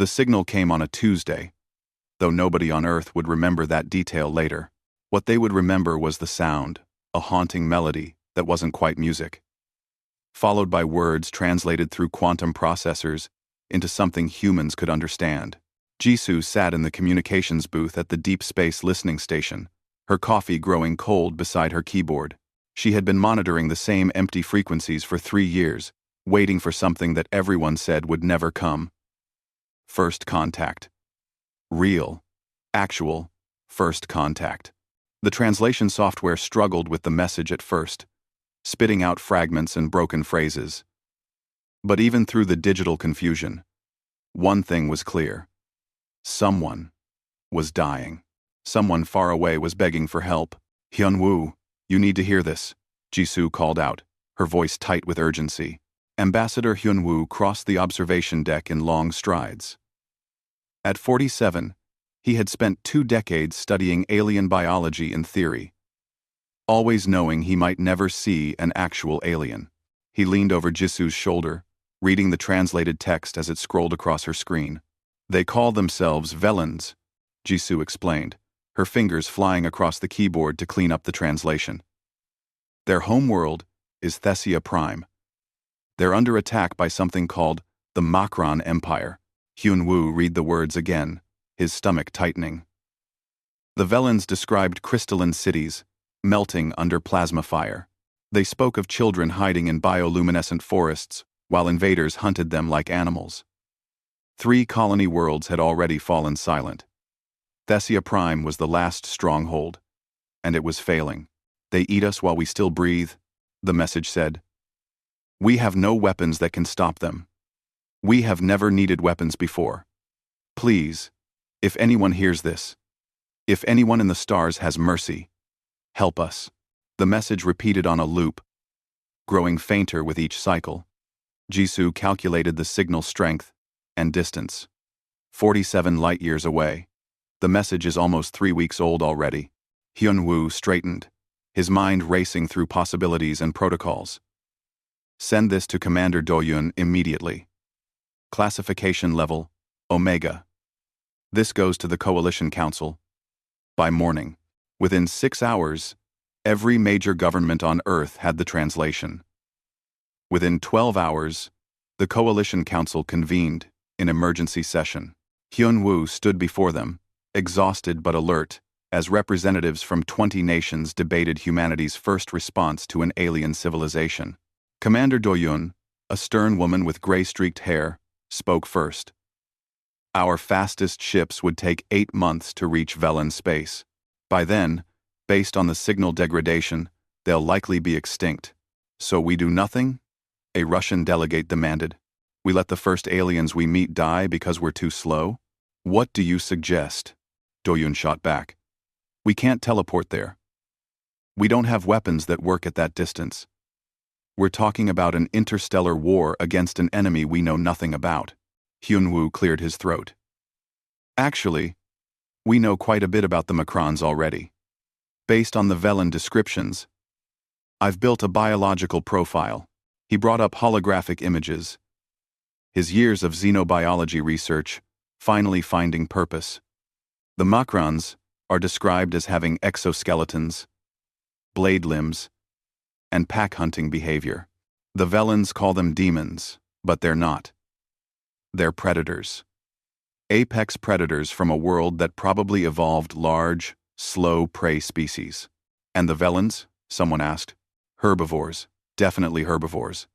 The signal came on a Tuesday, though nobody on Earth would remember that detail later. What they would remember was the sound, a haunting melody that wasn't quite music, followed by words translated through quantum processors into something humans could understand. Jisoo sat in the communications booth at the Deep Space Listening Station, her coffee growing cold beside her keyboard. She had been monitoring the same empty frequencies for 3 years, waiting for something that everyone said would never come. First contact. Real, actual, first contact. The translation software struggled with the message at first, spitting out fragments and broken phrases. But even through the digital confusion, one thing was clear. Someone was dying. Someone far away was begging for help. Hyun-woo, you need to hear this, Jisoo called out, her voice tight with urgency. Ambassador Hyun-woo crossed the observation deck in long strides. At 47, he had spent 2 decades studying alien biology and theory, always knowing he might never see an actual alien. He leaned over Jisoo's shoulder, reading the translated text as it scrolled across her screen. They call themselves Velans, Jisoo explained, her fingers flying across the keyboard to clean up the translation. Their homeworld is Thessia Prime. They're under attack by something called the Makron Empire. Hyun-woo read the words again, his stomach tightening. The Velans described crystalline cities, melting under plasma fire. They spoke of children hiding in bioluminescent forests, while invaders hunted them like animals. 3 colony worlds had already fallen silent. Thessia Prime was the last stronghold, and it was failing. They eat us while we still breathe, the message said. We have no weapons that can stop them. We have never needed weapons before. Please, if anyone hears this, if anyone in the stars has mercy, help us. The message repeated on a loop, growing fainter with each cycle. Jisoo calculated the signal strength and distance. 47 light-years away. The message is almost 3 weeks old already. Hyun-woo straightened, his mind racing through possibilities and protocols. Send this to Commander Do-yoon immediately. Classification level, Omega. This goes to the Coalition Council. By morning, within 6 hours, every major government on Earth had the translation. Within 12 hours, the Coalition Council convened in emergency session. Hyun-woo stood before them, exhausted but alert, as representatives from 20 nations debated humanity's first response to an alien civilization. Commander Do-yoon, a stern woman with gray-streaked hair, spoke first. Our fastest ships would take 8 months to reach Velan space. By then, based on the signal degradation, they'll likely be extinct. So we do nothing? A Russian delegate demanded. We let the first aliens we meet die because we're too slow? What do you suggest? Do-yoon shot back. We can't teleport there. We don't have weapons that work at that distance. We're talking about an interstellar war against an enemy we know nothing about. Hyun-woo cleared his throat. Actually, we know quite a bit about the Macrons already. Based on the Velan descriptions, I've built a biological profile. He brought up holographic images. His years of xenobiology research finally finding purpose. The Macrons are described as having exoskeletons, blade limbs, and pack-hunting behavior. The Velans call them demons, but they're not. They're predators. Apex predators from a world that probably evolved large, slow prey species. And the Velans? Someone asked. Herbivores. Definitely herbivores.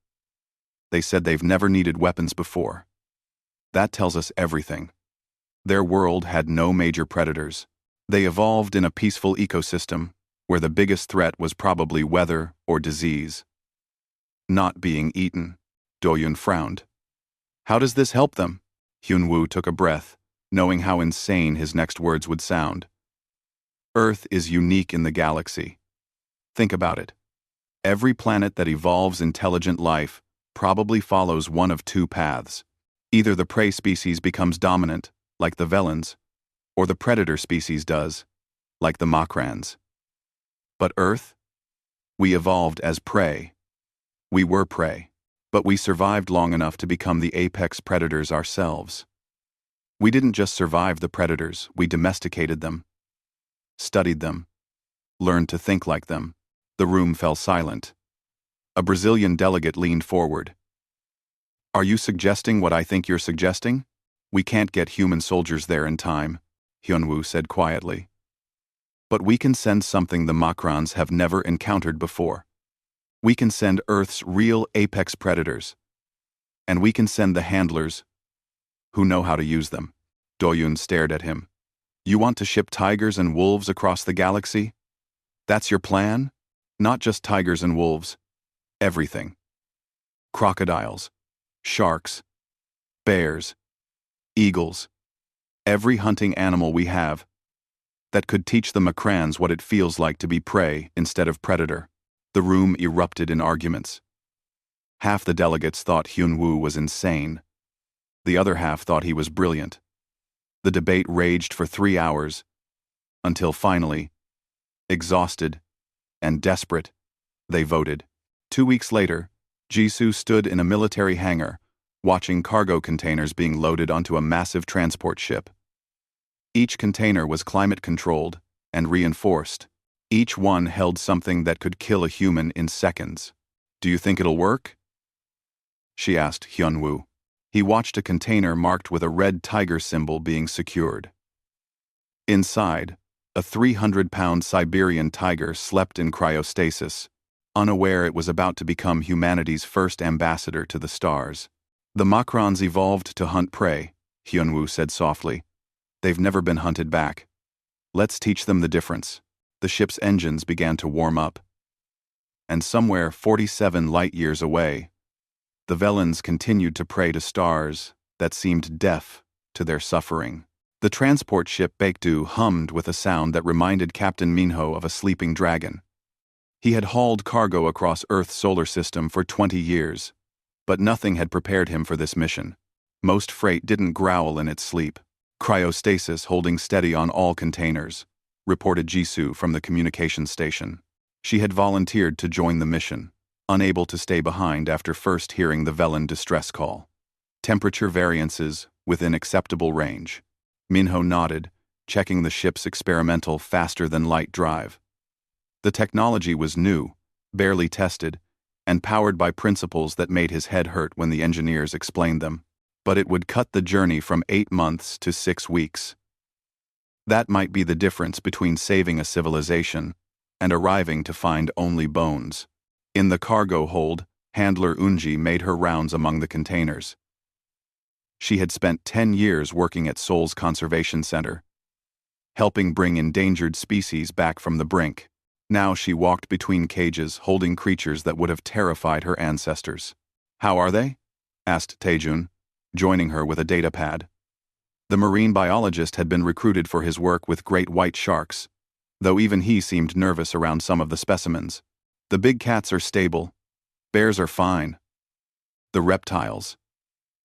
They said they've never needed weapons before. That tells us everything. Their world had no major predators. They evolved in a peaceful ecosystem where the biggest threat was probably weather or disease. Not being eaten. Do-yoon frowned. How does this help them? Hyun-woo took a breath, knowing how insane his next words would sound. Earth is unique in the galaxy. Think about it. Every planet that evolves intelligent life probably follows one of 2 paths. Either the prey species becomes dominant, like the Velans, or the predator species does, like the Macrans. But Earth? We evolved as prey. We were prey, but we survived long enough to become the apex predators ourselves. We didn't just survive the predators, we domesticated them, studied them, learned to think like them. The room fell silent. A Brazilian delegate leaned forward. Are you suggesting what I think you're suggesting? We can't get human soldiers there in time, Hyunwoo said quietly. But we can send something the Macrons have never encountered before. We can send Earth's real apex predators. And we can send the handlers who know how to use them. Doyun stared at him. You want to ship tigers and wolves across the galaxy? That's your plan? Not just tigers and wolves. Everything. Crocodiles, sharks, bears, eagles. Every hunting animal we have that could teach the Macrans what it feels like to be prey instead of predator. The room erupted in arguments. Half the delegates thought Hyunwoo was insane. The other half thought he was brilliant. The debate raged for 3 hours, until finally, exhausted and desperate, they voted. 2 weeks later, Jisoo stood in a military hangar, watching cargo containers being loaded onto a massive transport ship. Each container was climate-controlled and reinforced. Each one held something that could kill a human in seconds. Do you think it'll work? She asked Hyunwoo. He watched a container marked with a red tiger symbol being secured. Inside, a 300-pound Siberian tiger slept in cryostasis, unaware it was about to become humanity's first ambassador to the stars. The Macrons evolved to hunt prey, Hyunwoo said softly. They've never been hunted back. Let's teach them the difference. The ship's engines began to warm up. And somewhere 47 light-years away, the Velans continued to pray to stars that seemed deaf to their suffering. The transport ship Baekdu hummed with a sound that reminded Captain Minho of a sleeping dragon. He had hauled cargo across Earth's solar system for 20 years, but nothing had prepared him for this mission. Most freight didn't growl in its sleep. Cryostasis holding steady on all containers, reported Jisoo from the communications station. She had volunteered to join the mission, unable to stay behind after first hearing the Velan distress call. Temperature variances within acceptable range. Minho nodded, checking the ship's experimental faster-than-light drive. The technology was new, barely tested, and powered by principles that made his head hurt when the engineers explained them. But it would cut the journey from 8 months to 6 weeks. That might be the difference between saving a civilization and arriving to find only bones. In the cargo hold, handler Unji made her rounds among the containers. She had spent 10 years working at Seoul's Conservation Center, helping bring endangered species back from the brink. Now she walked between cages holding creatures that would have terrified her ancestors. How are they? Asked Taejun, joining her with a data pad. The marine biologist had been recruited for his work with great white sharks, though even he seemed nervous around some of the specimens. The big cats are stable. Bears are fine. The reptiles.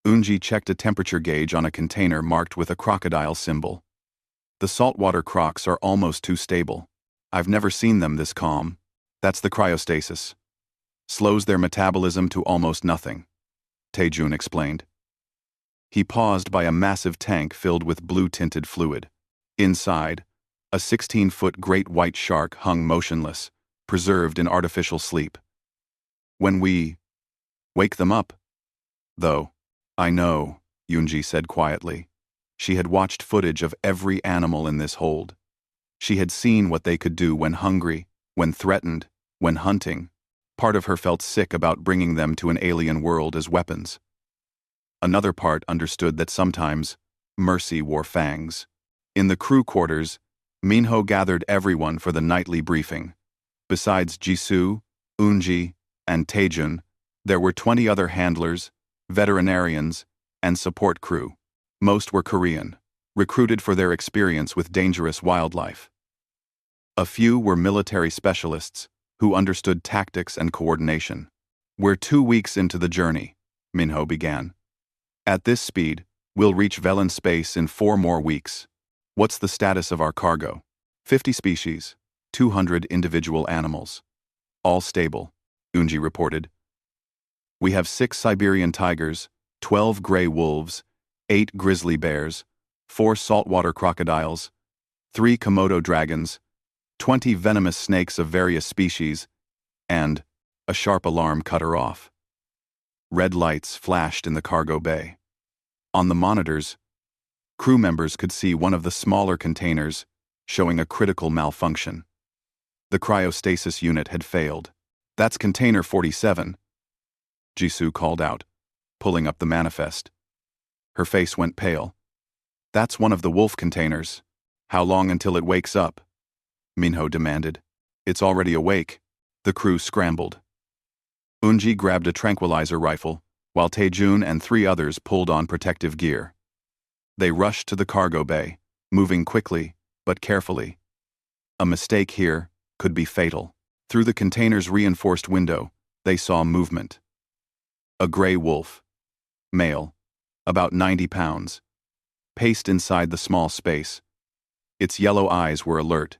Unji checked a temperature gauge on a container marked with a crocodile symbol. The saltwater crocs are almost too stable. I've never seen them this calm. That's the cryostasis. Slows their metabolism to almost nothing, Taejun explained. He paused by a massive tank filled with blue-tinted fluid. Inside, a 16-foot great white shark hung motionless, preserved in artificial sleep. When we wake them up, though, I know, Yoonji said quietly. She had watched footage of every animal in this hold. She had seen what they could do when hungry, when threatened, when hunting. Part of her felt sick about bringing them to an alien world as weapons. Another part understood that sometimes mercy wore fangs. In the crew quarters, Minho gathered everyone for the nightly briefing. Besides Jisoo, Unji, and Taejun, there were 20 other handlers, veterinarians, and support crew. Most were Korean, recruited for their experience with dangerous wildlife. A few were military specialists who understood tactics and coordination. We're 2 weeks into the journey, Minho began. At this speed, we'll reach Velan space in 4 more weeks. What's the status of our cargo? 50 species, 200 individual animals. All stable, Unji reported. We have 6 Siberian tigers, 12 gray wolves, 8 grizzly bears, 4 saltwater crocodiles, 3 Komodo dragons, 20 venomous snakes of various species, and a sharp alarm cut her off. Red lights flashed in the cargo bay. On the monitors, crew members could see one of the smaller containers showing a critical malfunction. The cryostasis unit had failed. "That's container 47, Jisoo called out, pulling up the manifest. Her face went pale. "That's one of the wolf containers. How long until it wakes up?" Minho demanded. "It's already awake." The crew scrambled. Eunji grabbed a tranquilizer rifle, while Taejun and 3 others pulled on protective gear. They rushed to the cargo bay, moving quickly, but carefully. A mistake here could be fatal. Through the container's reinforced window, they saw movement. A gray wolf, male, about 90 pounds, paced inside the small space. Its yellow eyes were alert,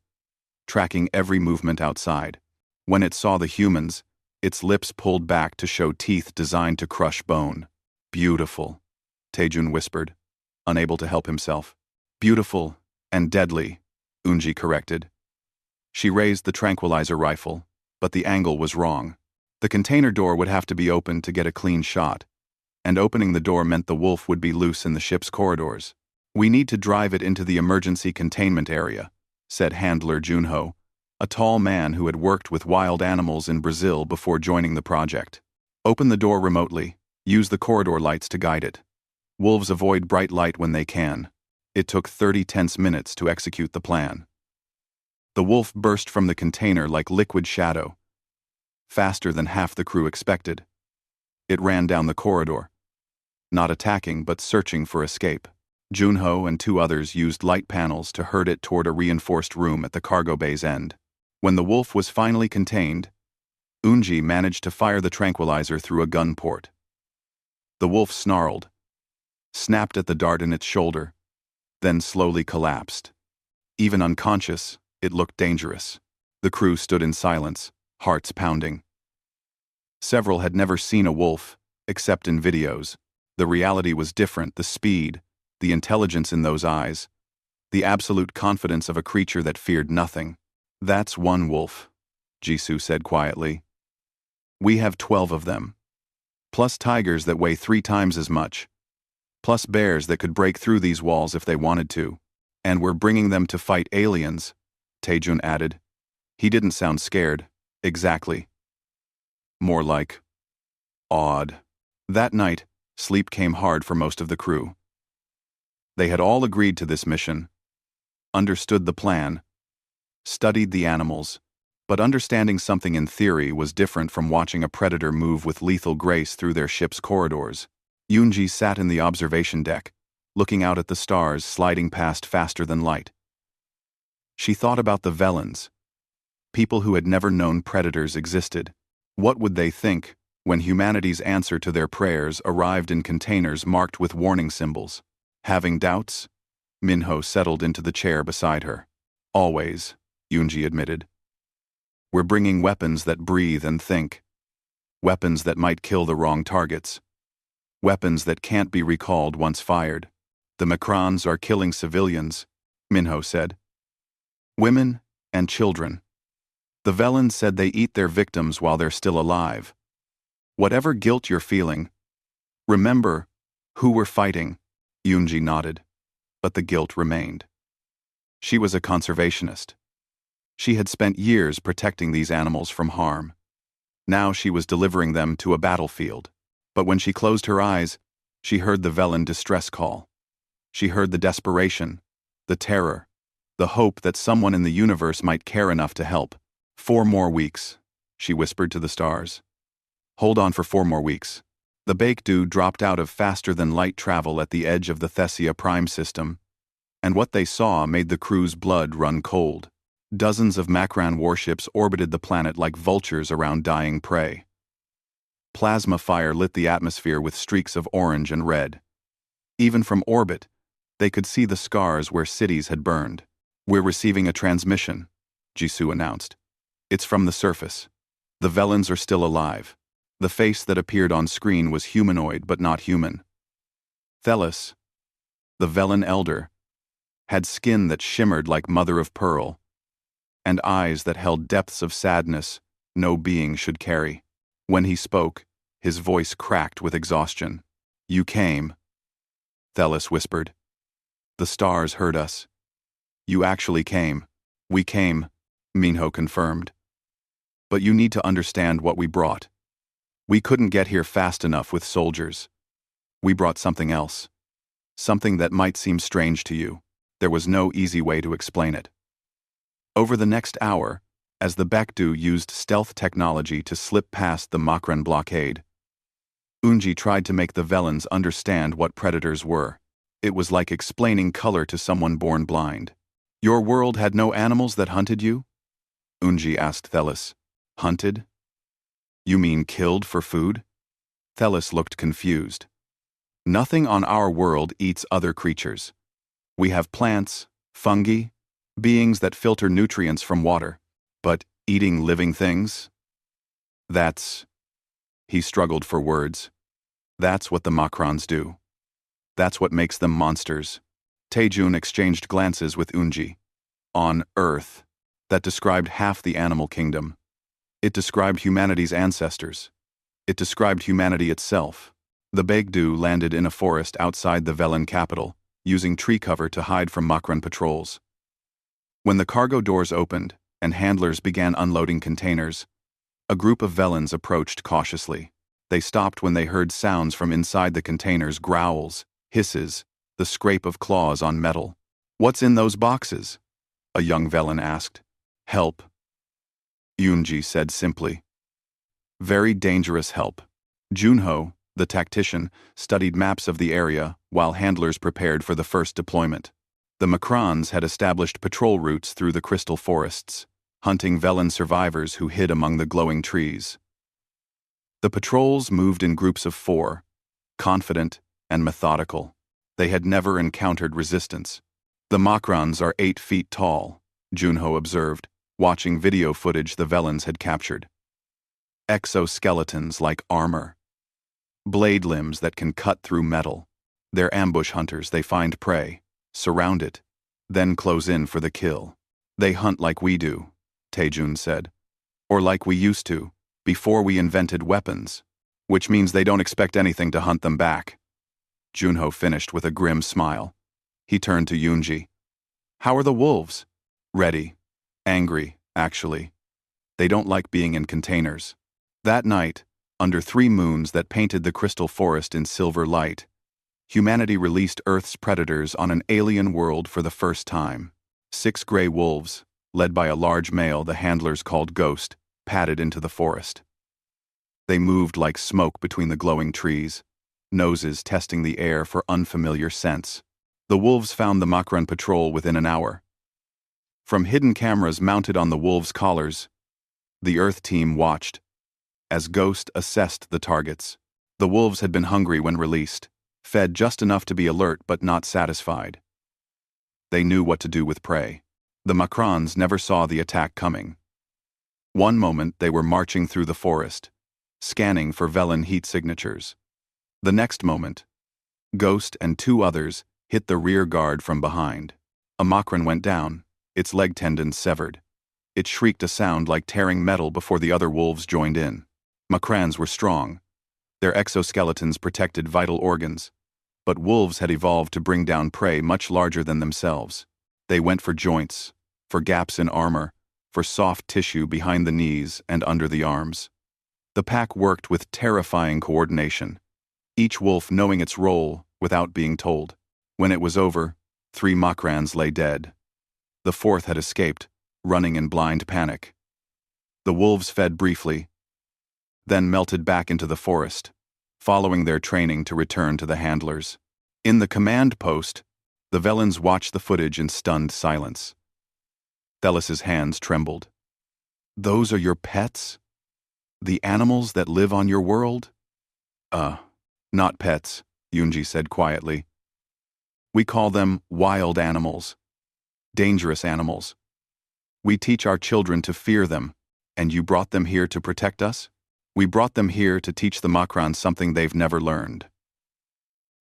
tracking every movement outside. When it saw the humans, its lips pulled back to show teeth designed to crush bone. "Beautiful," Taejun whispered, unable to help himself. "Beautiful and deadly," Eunji corrected. She raised the tranquilizer rifle, but the angle was wrong. The container door would have to be opened to get a clean shot, and opening the door meant the wolf would be loose in the ship's corridors. "We need to drive it into the emergency containment area," said handler Junho, a tall man who had worked with wild animals in Brazil before joining the project. "Open the door remotely. Use the corridor lights to guide it. Wolves avoid bright light when they can." It took 30 tense minutes to execute the plan. The wolf burst from the container like liquid shadow, faster than half the crew expected. It ran down the corridor, not attacking but searching for escape. Junho and 2 others used light panels to herd it toward a reinforced room at the cargo bay's end. When the wolf was finally contained, Eunji managed to fire the tranquilizer through a gun port. The wolf snarled, snapped at the dart in its shoulder, then slowly collapsed. Even unconscious, it looked dangerous. The crew stood in silence, hearts pounding. Several had never seen a wolf, except in videos. The reality was different: the speed, the intelligence in those eyes, the absolute confidence of a creature that feared nothing. "That's one wolf," Jisoo said quietly. "We have 12 of them. Plus tigers that weigh 3 times as much. Plus bears that could break through these walls if they wanted to. And we're bringing them to fight aliens," Taejun added. He didn't sound scared. Exactly. More like awed. That night, sleep came hard for most of the crew. They had all agreed to this mission, understood the plan, studied the animals, but understanding something in theory was different from watching a predator move with lethal grace through their ship's corridors. Eunji sat in the observation deck, looking out at the stars sliding past faster than light. She thought about the Velans, people who had never known predators existed. What would they think when humanity's answer to their prayers arrived in containers marked with warning symbols? Having doubts, Minho settled into the chair beside her. "Always," Eunji admitted. "We're bringing weapons that breathe and think. Weapons that might kill the wrong targets. Weapons that can't be recalled once fired. The Macrons are killing civilians," Minho said. "Women and children. The Velans said they eat their victims while they're still alive. Whatever guilt you're feeling, remember who we're fighting." Eunji nodded, but the guilt remained. She was a conservationist. She had spent years protecting these animals from harm. Now she was delivering them to a battlefield. But when she closed her eyes, she heard the Velan distress call. She heard the desperation, the terror, the hope that someone in the universe might care enough to help. 4 more weeks, she whispered to the stars. "Hold on for 4 more weeks." The Baekdu dropped out of faster-than-light travel at the edge of the Thessia Prime system, and what they saw made the crew's blood run cold. Dozens of Macron warships orbited the planet like vultures around dying prey. Plasma fire lit the atmosphere with streaks of orange and red. Even from orbit, they could see the scars where cities had burned. "We're receiving a transmission," Jisoo announced. "It's from the surface. The Velans are still alive." The face that appeared on screen was humanoid but not human. Thelis, the Velan elder, had skin that shimmered like mother of pearl, and eyes that held depths of sadness no being should carry. When he spoke, his voice cracked with exhaustion. "You came," Thelis whispered. "The stars heard us." "You actually came." "We came," Minho confirmed. "But you need to understand what we brought. We couldn't get here fast enough with soldiers. We brought something else. Something that might seem strange to you. There was no easy way to explain it." Over the next hour, as the Bekdu used stealth technology to slip past the Makran blockade, Unji tried to make the Velans understand what predators were. It was like explaining color to someone born blind. "Your world had no animals that hunted you?" Unji asked Thelis. "Hunted? You mean killed for food?" Thelis looked confused. "Nothing on our world eats other creatures. We have plants, fungi, beings that filter nutrients from water. But eating living things? That's..." He struggled for words. "That's what the Makrans do. That's what makes them monsters." Taejun exchanged glances with Unji. On Earth, that described half the animal kingdom. It described humanity's ancestors. It described humanity itself. The Begdu landed in a forest outside the Velan capital, using tree cover to hide from Makran patrols. When the cargo doors opened and handlers began unloading containers, a group of Velans approached cautiously. They stopped when they heard sounds from inside the containers: growls, hisses, the scrape of claws on metal. "What's in those boxes?" a young Velan asked. "Help," Yoonji said simply. "Very dangerous help." Junho, the tactician, studied maps of the area while handlers prepared for the first deployment. The Makrans had established patrol routes through the crystal forests, hunting Velan survivors who hid among the glowing trees. The patrols moved in groups of 4, confident and methodical. They had never encountered resistance. "The Makrans are 8 feet tall," Junho observed, watching video footage the Velans had captured. "Exoskeletons like armor. Blade limbs that can cut through metal. They're ambush hunters. They find prey, surround it, then close in for the kill. They hunt like we do," Taejun said. "Or like we used to, before we invented weapons. Which means they don't expect anything to hunt them back." Junho finished with a grim smile. He turned to Yoonji. "How are the wolves?" "Ready. Angry, actually. They don't like being in containers." That night, under 3 moons that painted the crystal forest in silver light, humanity released Earth's predators on an alien world for the first time. 6 gray wolves, led by a large male the handlers called Ghost, padded into the forest. They moved like smoke between the glowing trees, noses testing the air for unfamiliar scents. The wolves found the Makran patrol within an hour. From hidden cameras mounted on the wolves' collars, the Earth team watched as Ghost assessed the targets. The wolves had been hungry when released, fed just enough to be alert but not satisfied. They knew what to do with prey. The Makrans never saw the attack coming. One moment they were marching through the forest, scanning for Velan heat signatures. The next moment, Ghost and 2 others hit the rear guard from behind. A Makran went down, its leg tendons severed. It shrieked a sound like tearing metal before the other wolves joined in. Makrans were strong. Their exoskeletons protected vital organs, but wolves had evolved to bring down prey much larger than themselves. They went for joints, for gaps in armor, for soft tissue behind the knees and under the arms. The pack worked with terrifying coordination, each wolf knowing its role without being told. When it was over, 3 Makrans lay dead. The 4th had escaped, running in blind panic. The wolves fed briefly, then melted back into the forest, following their training to return to the handlers. In the command post, the Velans watched the footage in stunned silence. Thelis's hands trembled. "Those are your pets? The animals that live on your world?" Not pets," Yoonji said quietly. "We call them wild animals. Dangerous animals. We teach our children to fear them, and you brought them here to protect us?" "We brought them here to teach the Makrans something they've never learned."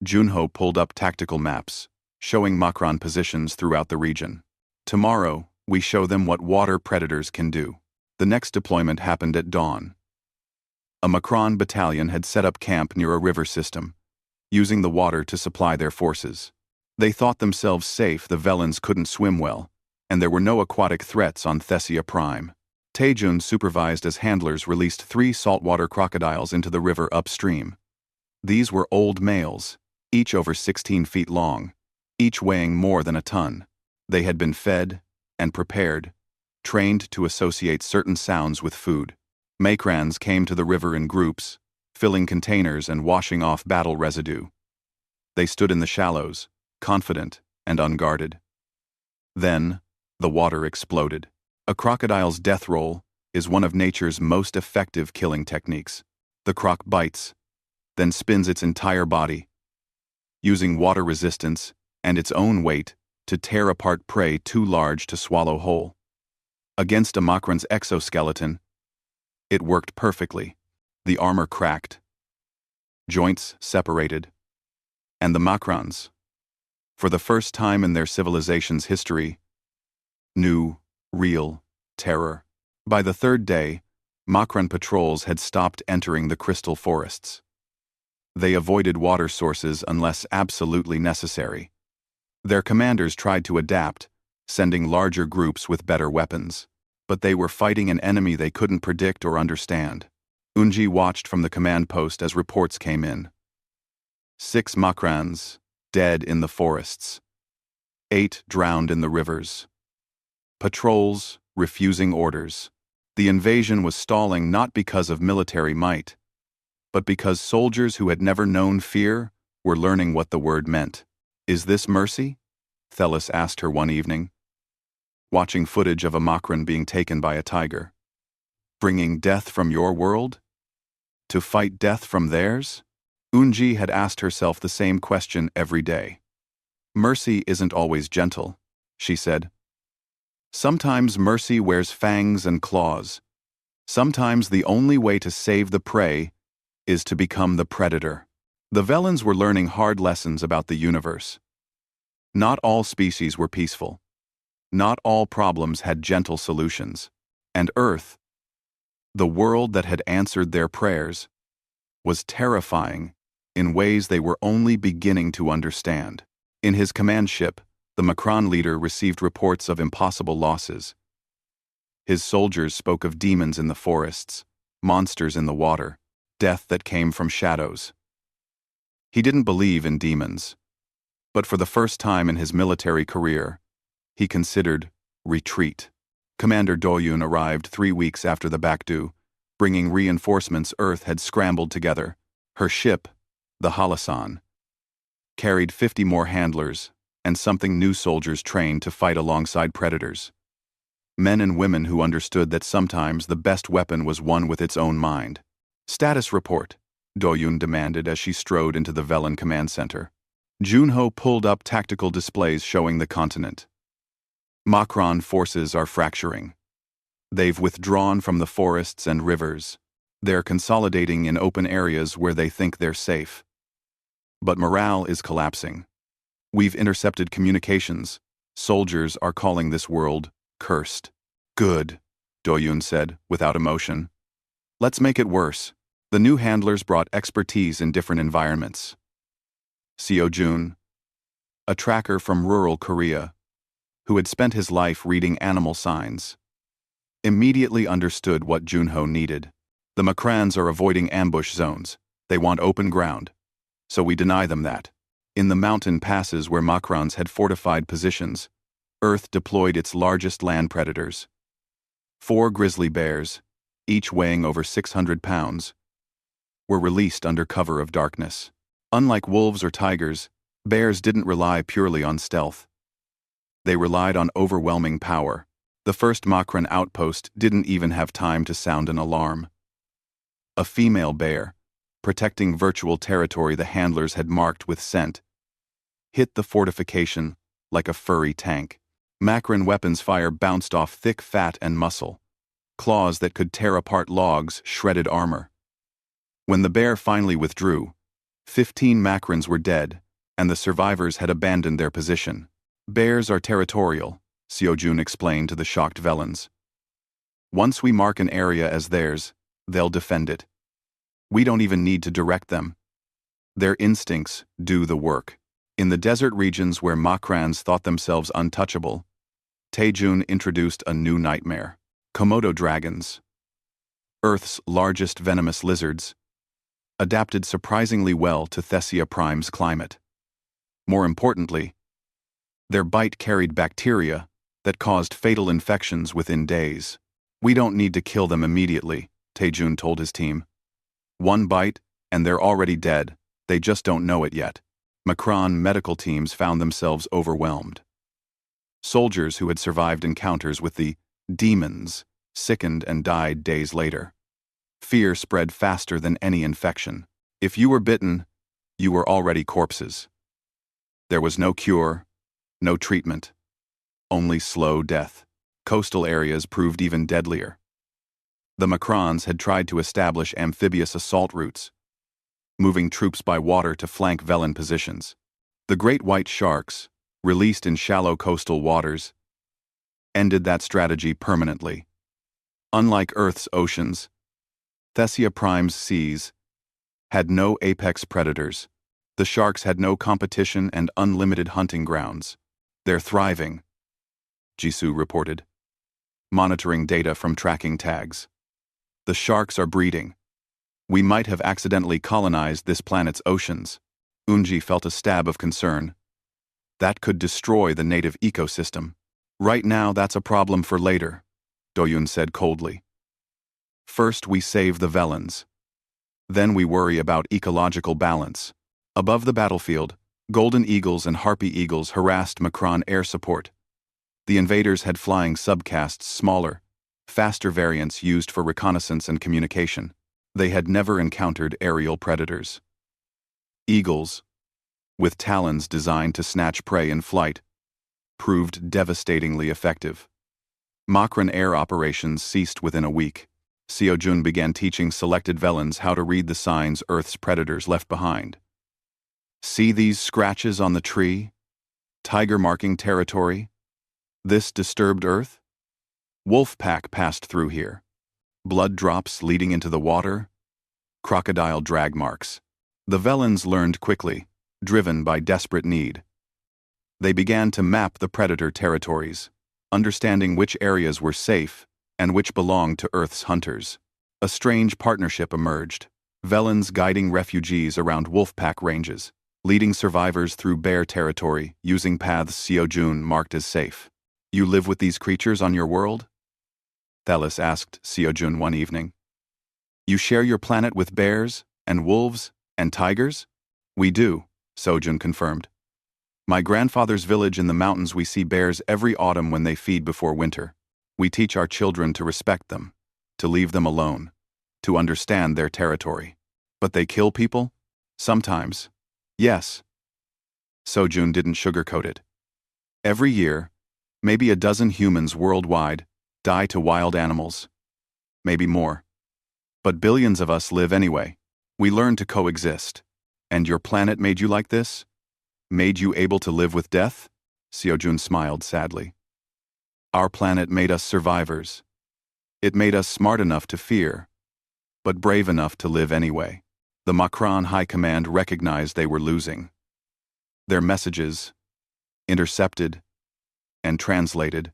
Junho pulled up tactical maps, showing Makran positions throughout the region. Tomorrow, we show them what water predators can do. The next deployment happened at dawn. A Makran battalion had set up camp near a river system, using the water to supply their forces. They thought themselves safe. The Velans couldn't swim well, and there were no aquatic threats on Thessia Prime. Taejun supervised as handlers released 3 saltwater crocodiles into the river upstream. These were old males, each over 16 feet long, each weighing more than a ton. They had been fed and prepared, trained to associate certain sounds with food. Makrans came to the river in groups, filling containers and washing off battle residue. They stood in the shallows, confident and unguarded. Then, the water exploded. A crocodile's death roll is one of nature's most effective killing techniques. The croc bites, then spins its entire body, using water resistance and its own weight to tear apart prey too large to swallow whole. Against a Makran's exoskeleton, it worked perfectly. The armor cracked, joints separated, and the Makrans, for the first time in their civilization's history, knew real terror. By the 3rd day, Makran patrols had stopped entering the crystal forests. They avoided water sources unless absolutely necessary. Their commanders tried to adapt, sending larger groups with better weapons, but they were fighting an enemy they couldn't predict or understand. Unji watched from the command post as reports came in. 6 Makrans, dead in the forests. 8 drowned in the rivers. Patrols, refusing orders. The invasion was stalling not because of military might, but because soldiers who had never known fear were learning what the word meant. Is this mercy? Thelis asked her one evening, watching footage of a Makran being taken by a tiger. Bringing death from your world? To fight death from theirs? Unji had asked herself the same question every day. Mercy isn't always gentle, she said. Sometimes mercy wears fangs and claws. Sometimes the only way to save the prey is to become the predator. The Velans were learning hard lessons about the universe. Not all species were peaceful. Not all problems had gentle solutions. And Earth, the world that had answered their prayers, was terrifying in ways they were only beginning to understand. In his command ship, the Makran leader received reports of impossible losses. His soldiers spoke of demons in the forests, monsters in the water, death that came from shadows. He didn't believe in demons, but for the first time in his military career, he considered retreat. Commander Doyun arrived 3 weeks after the Bakdu, bringing reinforcements Earth had scrambled together. Her ship, the Halasan, carried 50 more handlers and something new soldiers trained to fight alongside predators. Men and women who understood that sometimes the best weapon was one with its own mind. Status report, Doyun demanded as she strode into the Velan command center. Junho pulled up tactical displays showing the continent. Makran forces are fracturing. They've withdrawn from the forests and rivers. They're consolidating in open areas where they think they're safe. But morale is collapsing. We've intercepted communications. Soldiers are calling this world cursed. Good, Doyun said, without emotion. Let's make it worse. The new handlers brought expertise in different environments. Seo Jun, a tracker from rural Korea, who had spent his life reading animal signs, immediately understood what Junho needed. The Makrans are avoiding ambush zones. They want open ground. So we deny them that. In the mountain passes where Makrans had fortified positions, Earth deployed its largest land predators. 4 grizzly bears, each weighing over 600 pounds, were released under cover of darkness. Unlike wolves or tigers, bears didn't rely purely on stealth. They relied on overwhelming power. The first Makran outpost didn't even have time to sound an alarm. A female bear, protecting virtual territory the handlers had marked with scent, hit the fortification like a furry tank. Makran weapons fire bounced off thick fat and muscle. Claws that could tear apart logs shredded armor. When the bear finally withdrew, 15 Makrans were dead, and the survivors had abandoned their position. Bears are territorial, Seojun explained to the shocked Velans. Once we mark an area as theirs, they'll defend it. We don't even need to direct them. Their instincts do the work. In the desert regions where Makrans thought themselves untouchable, Taejun introduced a new nightmare: Komodo dragons. Earth's largest venomous lizards, adapted surprisingly well to Thesia Prime's climate. More importantly, their bite carried bacteria that caused fatal infections within days. We don't need to kill them immediately, Taejun told his team. One bite, and they're already dead. They just don't know it yet. Makran medical teams found themselves overwhelmed. Soldiers who had survived encounters with the demons sickened and died days later. Fear spread faster than any infection. If you were bitten, you were already corpses. There was no cure, no treatment, only slow death. Coastal areas proved even deadlier. The Makrans had tried to establish amphibious assault routes, moving troops by water to flank Velan positions. The great white sharks, released in shallow coastal waters, ended that strategy permanently. Unlike Earth's oceans, Thesia Prime's seas had no apex predators. The sharks had no competition and unlimited hunting grounds. They're thriving, Jisoo reported, monitoring data from tracking tags. The sharks are breeding. We might have accidentally colonized this planet's oceans. Unji felt a stab of concern. That could destroy the native ecosystem. Right now, that's a problem for later, Doyun said coldly. First, we save the Velans. Then we worry about ecological balance. Above the battlefield, golden eagles and harpy eagles harassed Makran air support. The invaders had flying subcastes, smaller, faster variants used for reconnaissance and communication. They had never encountered aerial predators. Eagles, with talons designed to snatch prey in flight, proved devastatingly effective. Makran air operations ceased within a week. Seojun began teaching selected Velans how to read the signs Earth's predators left behind. See these scratches on the tree? Tiger marking territory? This disturbed Earth? Wolf pack passed through here. Blood drops leading into the water? Crocodile drag marks. The Velans learned quickly, driven by desperate need. They began to map the predator territories, understanding which areas were safe and which belonged to Earth's hunters. A strange partnership emerged. Velans guiding refugees around wolfpack ranges, leading survivors through bear territory using paths Seojun marked as safe. You live with these creatures on your world? Thelis asked Seojun one evening. You share your planet with bears and wolves and tigers? We do, Seojun confirmed. My grandfather's village in the mountains, we see bears every autumn when they feed before winter. We teach our children to respect them, to leave them alone, to understand their territory. But they kill people? Sometimes. Yes. Seojun didn't sugarcoat it. Every year, maybe a dozen humans worldwide die to wild animals. Maybe more. But billions of us live anyway. We learn to coexist. And your planet made you like this? Made you able to live with death? Seojun smiled sadly. Our planet made us survivors. It made us smart enough to fear, but brave enough to live anyway. The Makran High Command recognized they were losing. Their messages, intercepted and translated,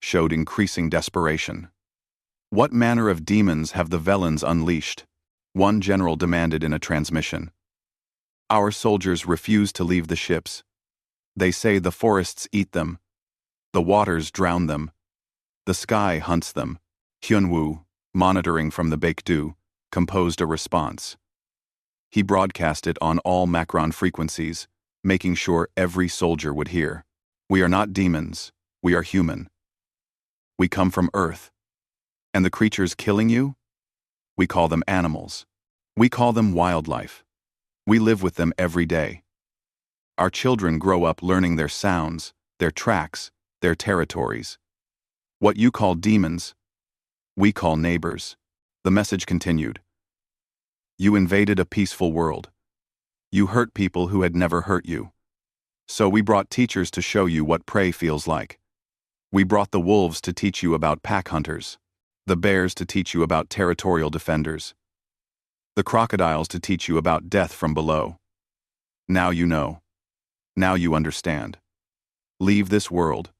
showed increasing desperation. What manner of demons have the Velans unleashed? One general demanded in a transmission. Our soldiers refuse to leave the ships. They say the forests eat them. The waters drown them. The sky hunts them. Hyunwoo, monitoring from the Baekdu, composed a response. He broadcast it on all Makran frequencies, making sure every soldier would hear. We are not demons. We are human. We come from Earth. And the creatures killing you? We call them animals. We call them wildlife. We live with them every day. Our children grow up learning their sounds, their tracks, their territories. What you call demons, we call neighbors. The message continued. You invaded a peaceful world. You hurt people who had never hurt you. So we brought teachers to show you what prey feels like. We brought the wolves to teach you about pack hunters, the bears to teach you about territorial defenders, the crocodiles to teach you about death from below. Now you know. Now you understand. Leave this world,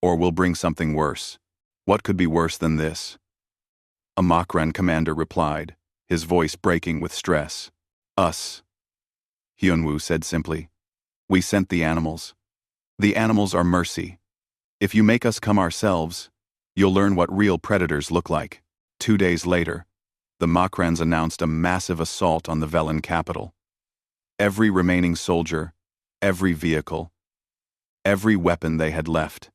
or we'll bring something worse. What could be worse than this? A Makran commander replied, his voice breaking with stress. Us. Hyunwoo said simply. We sent the animals. The animals are mercy. If you make us come ourselves, you'll learn what real predators look like. 2 days later, the Makrans announced a massive assault on the Velen capital. Every remaining soldier, every vehicle, every weapon they had left.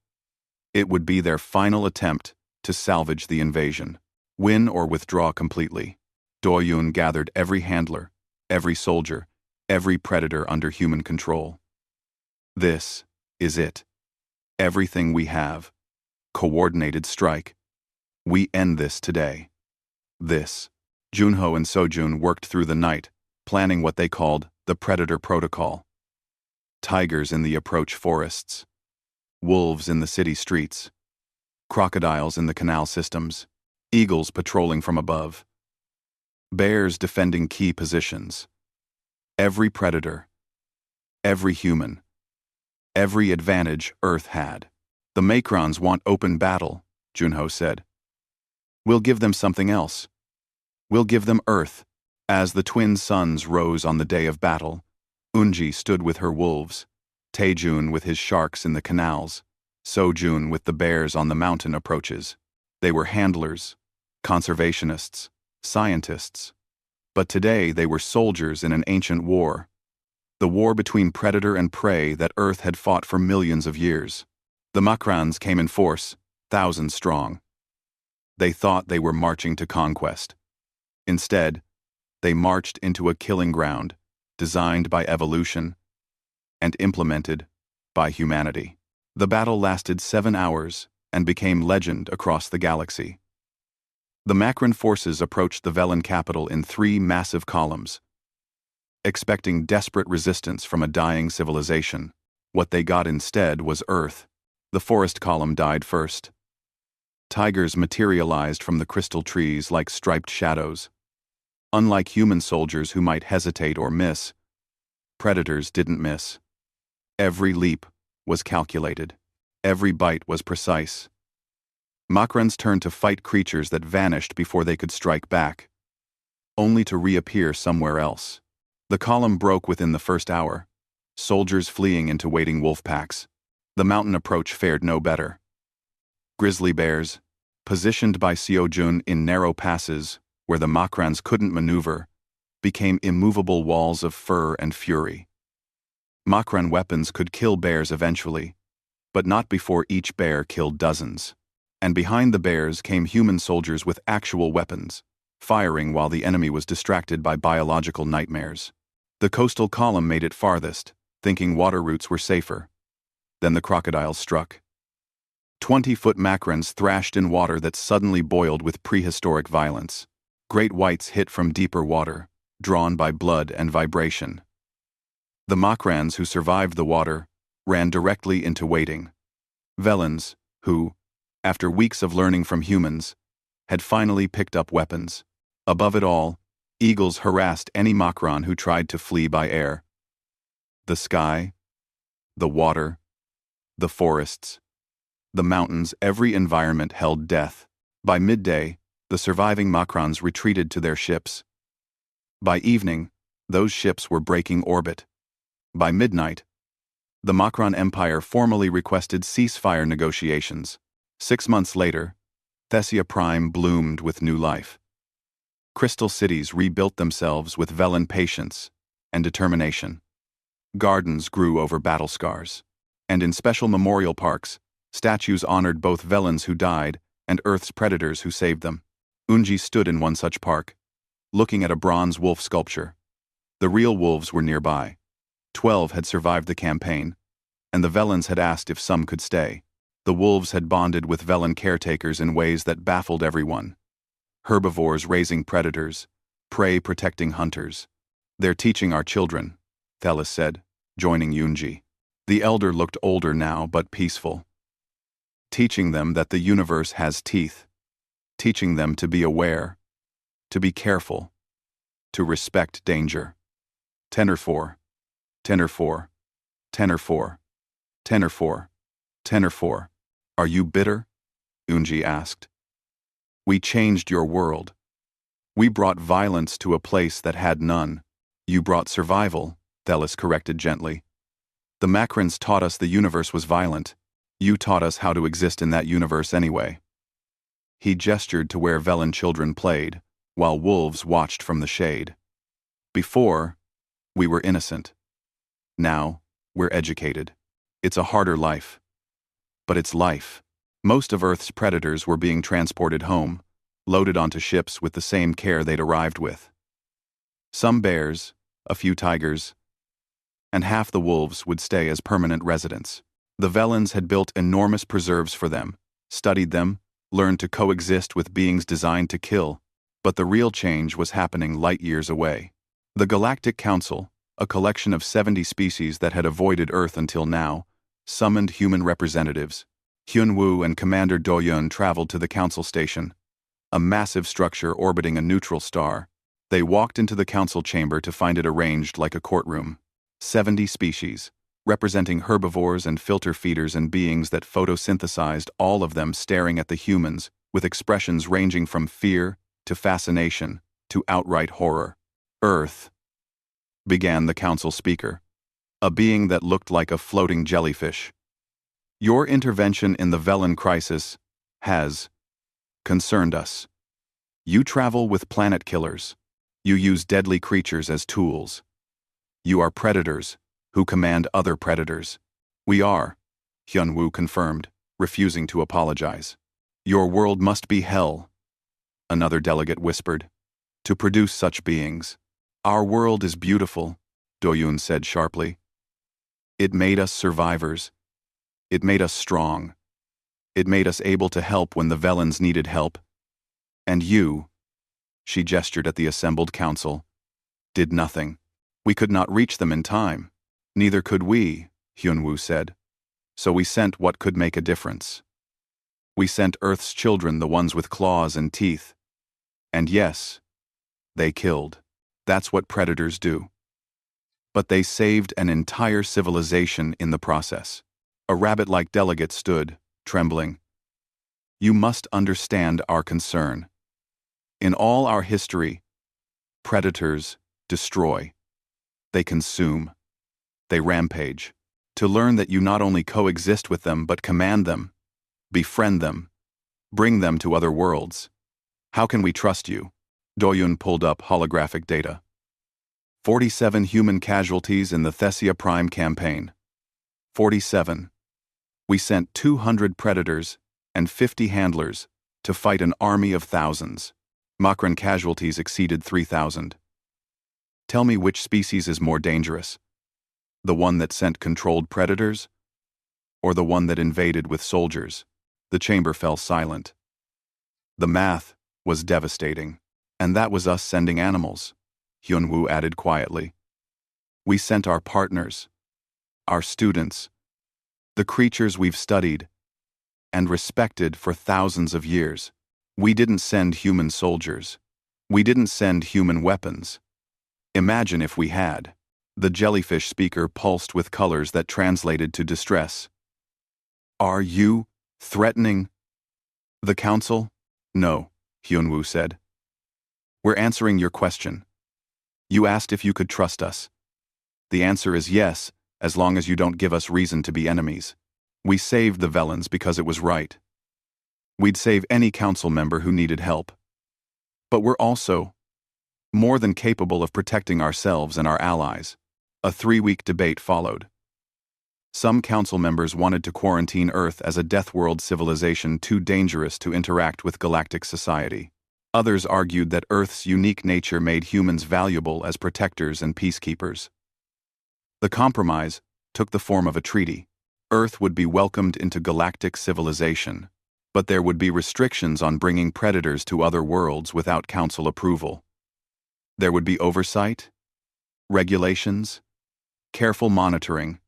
It would be their final attempt to salvage the invasion, win or withdraw completely. Doyun gathered every handler, every soldier, every predator under human control. This is it. Everything we have. Coordinated strike. We end this today. This. Junho and Sojun worked through the night, planning what they called the Predator Protocol. Tigers in the approach forests. Wolves in the city streets. Crocodiles in the canal systems. Eagles patrolling from above. Bears defending key positions. Every predator. Every human. Every advantage Earth had. The Makrons want open battle, Junho said. We'll give them something else. We'll give them Earth. As the twin suns rose on the day of battle, Unji stood with her wolves, Taejun with his sharks in the canals, Sojun with the bears on the mountain approaches. They were handlers, conservationists, scientists. But today they were soldiers in an ancient war. The war between predator and prey that Earth had fought for millions of years. The Makrans came in force, thousands strong. They thought they were marching to conquest. Instead, they marched into a killing ground, designed by evolution and implemented by humanity. The battle lasted 7 hours and became legend across the galaxy. The Makran forces approached the Velen capital in 3 massive columns, expecting desperate resistance from a dying civilization. What they got instead was Earth. The forest column died first. Tigers materialized from the crystal trees like striped shadows. Unlike human soldiers who might hesitate or miss, predators didn't miss. Every leap was calculated. Every bite was precise. Makrans turned to fight creatures that vanished before they could strike back, only to reappear somewhere else. The column broke within the first hour, soldiers fleeing into waiting wolf packs. The mountain approach fared no better. Grizzly bears, positioned by Seojun in narrow passes where the Makrans couldn't maneuver, became immovable walls of fur and fury. Makran weapons could kill bears eventually, but not before each bear killed dozens. And behind the bears came human soldiers with actual weapons, firing while the enemy was distracted by biological nightmares. The coastal column made it farthest, thinking water routes were safer. Then the crocodiles struck. 20-foot Makrans thrashed in water that suddenly boiled with prehistoric violence. Great whites hit from deeper water, drawn by blood and vibration. The Makrans who survived the water ran directly into waiting Velens, who, after weeks of learning from humans, had finally picked up weapons. Above it all, eagles harassed any Makran who tried to flee by air. The sky, the water, the forests, the mountains, every environment held death. By midday, the surviving Makrans retreated to their ships. By evening, those ships were breaking orbit. By midnight, the Makran Empire formally requested ceasefire negotiations. 6 months later, Thesia Prime bloomed with new life. Crystal cities rebuilt themselves with Velen patience and determination. Gardens grew over battle scars, and in special memorial parks, statues honored both Velens who died and Earth's predators who saved them. Unji stood in one such park, looking at a bronze wolf sculpture. The real wolves were nearby. 12 had survived the campaign, and the Velens had asked if some could stay. The wolves had bonded with Velen caretakers in ways that baffled everyone. Herbivores raising predators, prey protecting hunters. They're teaching our children, Thelis said, joining Yunji. The elder looked older now but peaceful. Teaching them that the universe has teeth. Teaching them to be aware, to be careful, to respect danger. Tenor 4. Tenor 4. Tenor 4. Tenor 4. Tenor 4. Are you bitter? Yunji asked. We changed your world. We brought violence to a place that had none. You brought survival, Thelis corrected gently. The Macrins taught us the universe was violent. You taught us how to exist in that universe anyway. He gestured to where Velen children played, while wolves watched from the shade. Before, we were innocent. Now, we're educated. It's a harder life. But it's life. Most of Earth's predators were being transported home, loaded onto ships with the same care they'd arrived with. Some bears, a few tigers, and half the wolves would stay as permanent residents. The Velens had built enormous preserves for them, studied them, learned to coexist with beings designed to kill, but the real change was happening light years away. The Galactic Council, a collection of 70 species that had avoided Earth until now, summoned human representatives. Hyunwoo and Commander Doyun traveled to the council station, a massive structure orbiting a neutral star. They walked into the council chamber to find it arranged like a courtroom. 70 species, representing herbivores and filter feeders and beings that photosynthesized, all of them staring at the humans, with expressions ranging from fear to fascination to outright horror. Earth, began the council speaker, a being that looked like a floating jellyfish. Your intervention in the Velen crisis has concerned us. You travel with planet killers. You use deadly creatures as tools. You are predators who command other predators. We are, Hyunwoo confirmed, refusing to apologize. Your world must be hell, another delegate whispered, to produce such beings. Our world is beautiful, Doyun said sharply. It made us survivors. It made us strong. It made us able to help when the Velens needed help. And you, she gestured at the assembled council, did nothing. We could not reach them in time. Neither could we, Hyunwoo said. So we sent what could make a difference. We sent Earth's children, the ones with claws and teeth. And yes, they killed. That's what predators do. But they saved an entire civilization in the process. A rabbit-like delegate stood, trembling. You must understand our concern. In all our history, predators destroy. They consume. They rampage. To learn that you not only coexist with them but command them, befriend them, bring them to other worlds. How can we trust you? Doyun pulled up holographic data. 47 human casualties in the Thesia Prime campaign. 47. We sent 200 predators and 50 handlers to fight an army of thousands. Makran casualties exceeded 3,000. Tell me which species is more dangerous. The one that sent controlled predators? Or the one that invaded with soldiers? The chamber fell silent. The math was devastating. And that was us sending animals, Hyunwoo added quietly. We sent our partners, our students, the creatures we've studied and respected for thousands of years. We didn't send human soldiers. We didn't send human weapons. Imagine if we had. The jellyfish speaker pulsed with colors that translated to distress. Are you threatening the council? No, Hyunwoo said. We're answering your question. You asked if you could trust us. The answer is yes, as long as you don't give us reason to be enemies. We saved the Velens because it was right. We'd save any council member who needed help. But we're also more than capable of protecting ourselves and our allies. A 3-week debate followed. Some council members wanted to quarantine Earth as a death world civilization too dangerous to interact with galactic society. Others argued that Earth's unique nature made humans valuable as protectors and peacekeepers. The compromise took the form of a treaty. Earth would be welcomed into galactic civilization, but there would be restrictions on bringing predators to other worlds without council approval. There would be oversight, regulations, careful monitoring,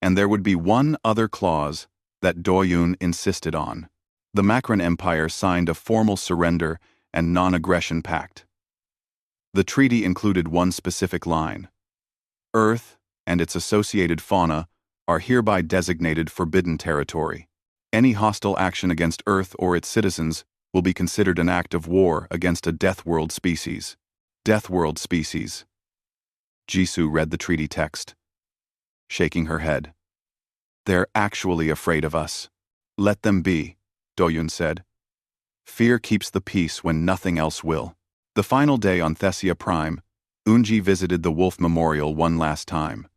and there would be one other clause that Doyun insisted on. The Makran Empire signed a formal surrender and non-aggression pact. The treaty included one specific line: Earth and its associated fauna are hereby designated forbidden territory. Any hostile action against Earth or its citizens will be considered an act of war against a Death World species. Death World species. Jisoo read the treaty text, shaking her head. They're actually afraid of us. Let them be, Doyun said. Fear keeps the peace when nothing else will. The final day on Thessia Prime, Unji visited the Wolf Memorial one last time.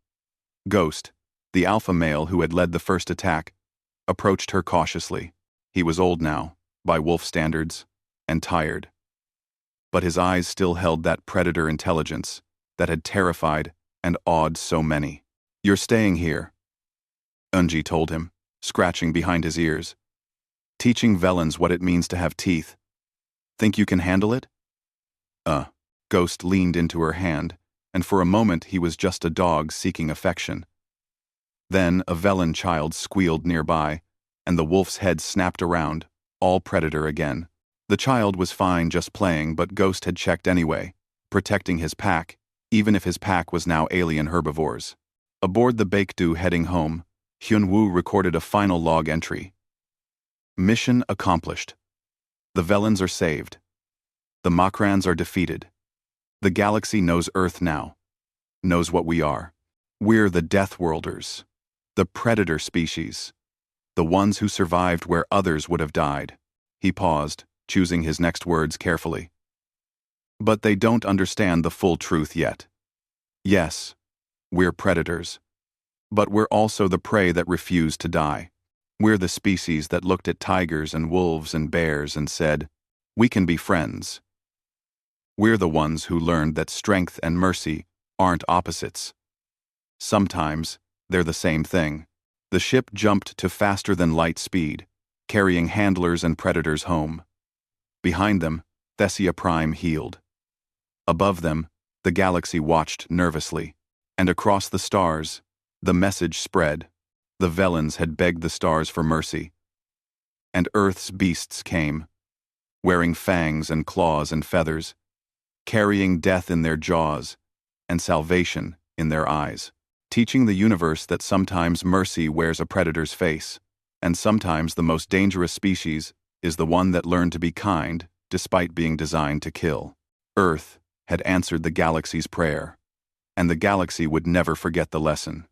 Ghost, the alpha male who had led the first attack, approached her cautiously. He was old now, by wolf standards, and tired. But his eyes still held that predator intelligence that had terrified and awed so many. You're staying here, Unji told him, scratching behind his ears. Teaching Velans what it means to have teeth. Think you can handle it? Ghost leaned into her hand, and for a moment he was just a dog seeking affection. Then a Velan child squealed nearby, and the wolf's head snapped around, all predator again. The child was fine just playing, but Ghost had checked anyway, protecting his pack, even if his pack was now alien herbivores. Aboard the Baekdu heading home, Hyun-woo recorded a final log entry. Mission accomplished. The Velans are saved. The Makrans are defeated. The galaxy knows Earth now. Knows what we are. We're the Death Worlders. The predator species. The ones who survived where others would have died. He paused, choosing his next words carefully. But they don't understand the full truth yet. Yes, we're predators. But we're also the prey that refused to die. We're the species that looked at tigers and wolves and bears and said, we can be friends. We're the ones who learned that strength and mercy aren't opposites. Sometimes, they're the same thing. The ship jumped to faster-than-light speed, carrying handlers and predators home. Behind them, Thessia Prime healed. Above them, the galaxy watched nervously, and across the stars, the message spread. The Velans had begged the stars for mercy. And Earth's beasts came, wearing fangs and claws and feathers, carrying death in their jaws and salvation in their eyes, teaching the universe that sometimes mercy wears a predator's face, and sometimes the most dangerous species is the one that learned to be kind despite being designed to kill. Earth had answered the galaxy's prayer, and the galaxy would never forget the lesson.